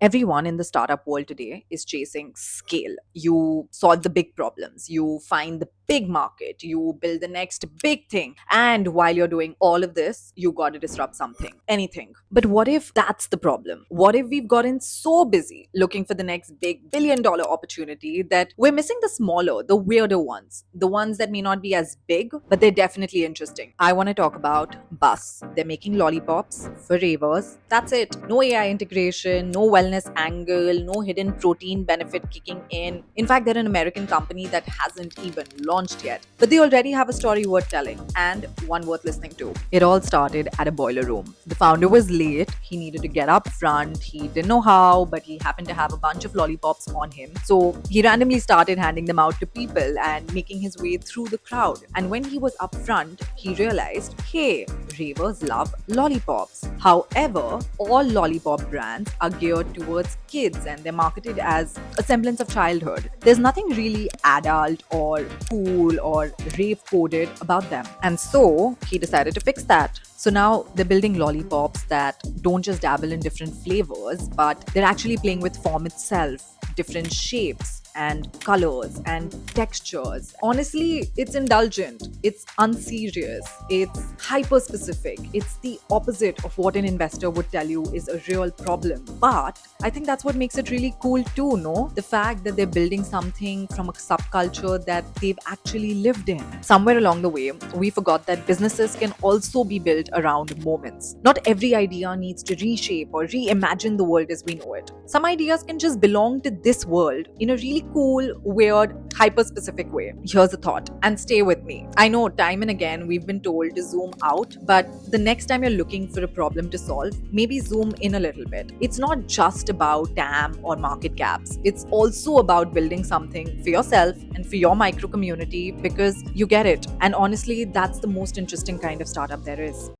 Everyone in the startup world today is chasing scale. You solve the big problems, you find the big market, you build the next big thing. And while you're doing all of this, you got to disrupt something, anything. But what if that's the problem? What if we've gotten so busy looking for the next big $1 billion opportunity that we're missing the smaller, the weirder ones, the ones that may not be as big, but they're definitely interesting? I want to talk about Bus. They're making lollipops for ravers. That's it. No AI integration, no wellness angle, no hidden protein benefit kicking in. In fact, they're an American company that hasn't even launched yet. But they already have a story worth telling and one worth listening to. It all started at a boiler room. The founder was late. He needed to get up front. He didn't know how, but he happened to have a bunch of lollipops on him. So he randomly started handing them out to people and making his way through the crowd. And when he was up front, he realized, hey, ravers love lollipops. However, all lollipop brands are geared towards kids and they're marketed as a semblance of childhood. There's nothing really adult or cool or rave coded about them. And so he decided to fix that. So now they're building lollipops that don't just dabble in different flavors, but they're actually playing with form itself, different shapes and colors and textures. Honestly, it's indulgent, it's unserious, it's hyper specific. It's the opposite of what an investor would tell you is a real problem. But I think that's what makes it really cool too, no? The fact that they're building something from a subculture that they've actually lived in. Somewhere along the way, we forgot that businesses can also be built around moments. Not every idea needs to reshape or reimagine the world as we know it. Some ideas can just belong to this world in a really cool, weird, hyper specific way. Here's a thought, and stay with me. I know time and again we've been told to zoom out, but the next time you're looking for a problem to solve, maybe zoom in a little bit. It's not just about TAM or market caps, it's also about building something for yourself and for your micro community because you get it. And honestly, that's the most interesting kind of startup there is.